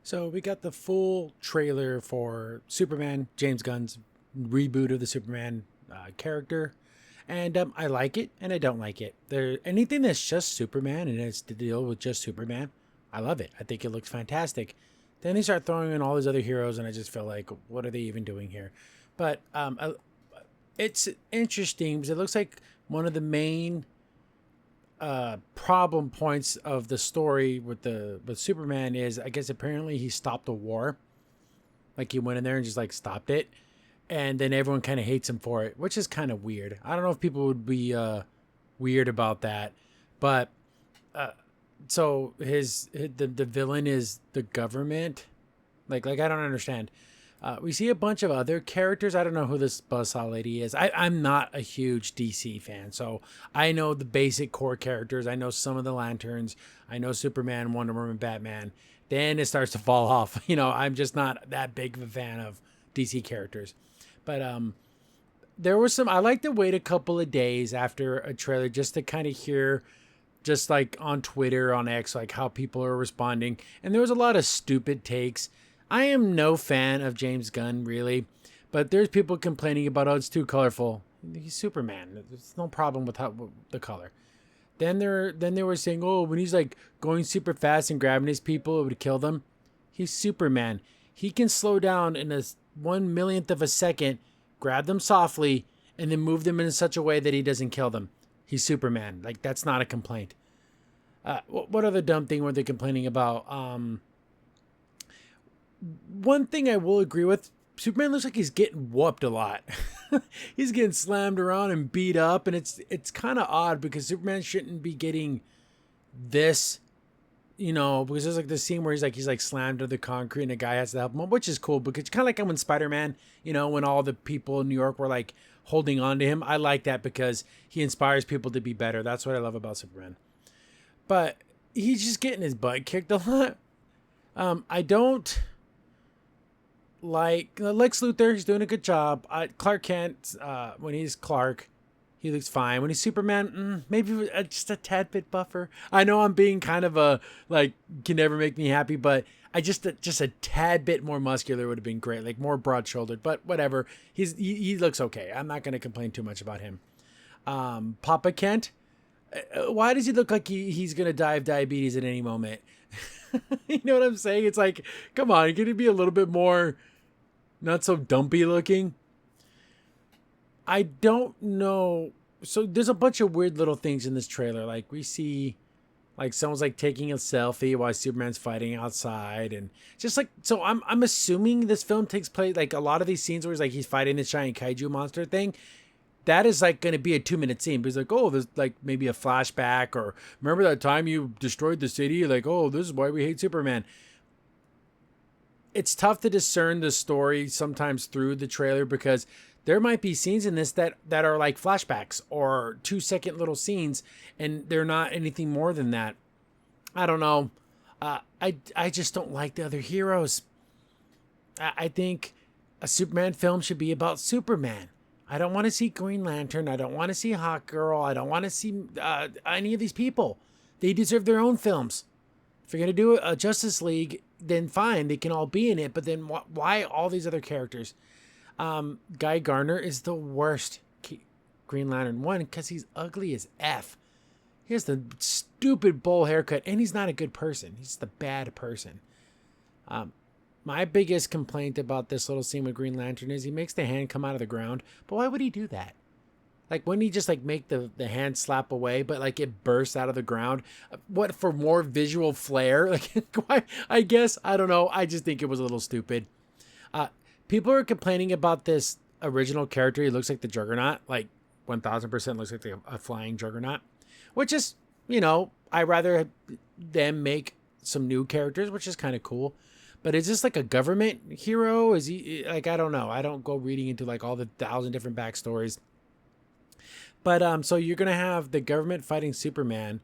So we got the full trailer for Superman, James Gunn's reboot of the Superman character, and I like it and I don't like it. There anything that's just Superman and it's to deal with just Superman, I love it. I think it looks fantastic. Then they start throwing in all these other heroes, and I just feel like, what are they even doing here? But it's interesting because it looks like one of the main problem points of the story with Superman is, I guess, apparently he stopped a war. Like he went in there and just like stopped it, and then everyone kind of hates him for it, which is kind of weird. I don't know if people would be weird about that, but so the villain is the government. Like I don't understand. We see a bunch of other characters. I don't know who this Buzzsaw lady is. I'm not a huge DC fan, so I know the basic core characters. I know some of the Lanterns. I know Superman, Wonder Woman, Batman. Then it starts to fall off. I'm just not that big of a fan of DC characters. But there was some. I like to wait a couple of days after a trailer just to kind of hear, just like on Twitter, on X, like how people are responding. And there was a lot of stupid takes. I am no fan of James Gunn, really, but there's people complaining about, oh, it's too colorful. He's Superman. There's no problem with the color. Then they were saying, oh, when he's like going super fast and grabbing his people, it would kill them. He's Superman. He can slow down in a 1/1,000,000th of a second, grab them softly, and then move them in such a way that he doesn't kill them. He's Superman. Like, that's not a complaint. What other dumb thing were they complaining about? One thing I will agree with, Superman looks like he's getting whooped a lot. He's getting slammed around and beat up, and it's kind of odd because Superman shouldn't be getting this, because there's like this scene where he's like slammed to the concrete and a guy has to help him, which is cool because it's kind of like when Spider-Man, when all the people in New York were like holding on to him. I like that because he inspires people to be better. That's what I love about Superman. But he's just getting his butt kicked a lot. I don't like Lex Luthor. He's doing a good job. Clark Kent, when he's Clark, he looks fine. When he's Superman, maybe just a tad bit buffer. I know I'm being kind of a like can never make me happy, but I just a tad bit more muscular would have been great, like more broad shouldered. But whatever, he looks okay. I'm not going to complain too much about him. Papa Kent, why does he look like he's going to die of diabetes at any moment? You know what I'm saying? It's like, come on, can he be a little bit more not so dumpy looking? I don't know. So there's a bunch of weird little things in this trailer. Like we see like someone's like taking a selfie while Superman's fighting outside, and just like, so I'm assuming this film takes place, like a lot of these scenes where he's fighting this giant kaiju monster thing, that is like going to be a 2-minute scene because like, oh, there's like maybe a flashback, or remember that time you destroyed the city, like, oh, this is why we hate Superman. It's tough to discern the story sometimes through the trailer because there might be scenes in this that are like flashbacks or 2-second little scenes, and they're not anything more than that. I don't know. I just don't like the other heroes. I think a Superman film should be about Superman. I don't want to see Green Lantern. I don't want to see Hawkgirl. I don't want to see any of these people. They deserve their own films. If you're going to do a Justice League, then fine. They can all be in it. But then why all these other characters? Guy Gardner is the worst Green Lantern. One, because he's ugly as F. He has the stupid bowl haircut, and he's not a good person. He's the bad person. My biggest complaint about this little scene with Green Lantern is he makes the hand come out of the ground. But why would he do that? Like, wouldn't he just like make the hand slap away, but like it bursts out of the ground? What, for more visual flair? Like, why? I guess, I don't know. I just think it was a little stupid. People are complaining about this original character. He looks like the Juggernaut, like 1000% looks like a flying Juggernaut, which is, I rather them make some new characters, which is kind of cool. But is this like a government hero? Is he like, I don't know. I don't go reading into like all the 1,000 different backstories. But so you're gonna have the government fighting Superman,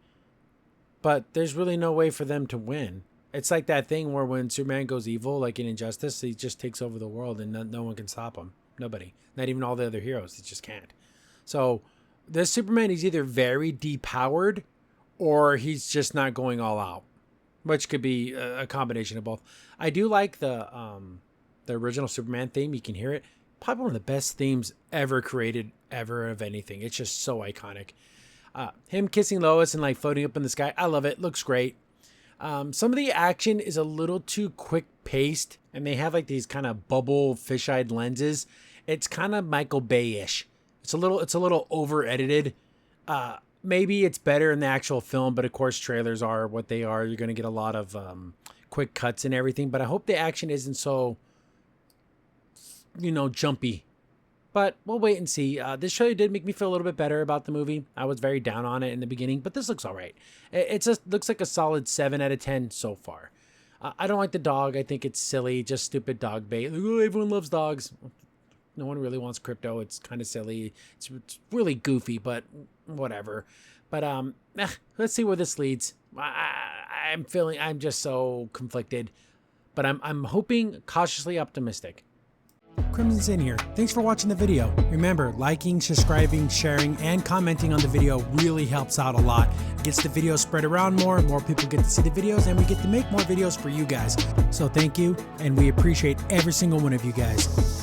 but there's really no way for them to win. It's like that thing where when Superman goes evil, like in Injustice, he just takes over the world and no one can stop him. Nobody, not even all the other heroes. He just can't. So this Superman is either very depowered or he's just not going all out. which could be a combination of both. I do like the original Superman theme. You can hear it. Probably one of the best themes ever created, ever, of anything. It's just so iconic. Him kissing Lois and like floating up in the sky. I love it. Looks great. Some of the action is a little too quick paced, and they have like these kind of bubble fisheye lenses. It's kind of Michael Bay-ish. It's a little over edited. Maybe it's better in the actual film, but of course trailers are what they are. You're going to get a lot of quick cuts and everything, but I hope the action isn't so, jumpy. But we'll wait and see. This trailer did make me feel a little bit better about the movie. I was very down on it in the beginning, but this looks all right. It just looks like a solid 7 out of 10 so far. I don't like the dog. I think it's silly, just stupid dog bait. Like, oh, everyone loves dogs. No one really wants Crypto. It's kind of silly. It's really goofy, but whatever. But let's see where this leads. I'm just so conflicted, but I'm hoping cautiously optimistic. Crimson Sin here. Thanks for watching the video. Remember, liking, subscribing, sharing, and commenting on the video really helps out a lot. It gets the video spread around more people get to see the videos, and we get to make more videos for you guys. So thank you, and we appreciate every single one of you guys.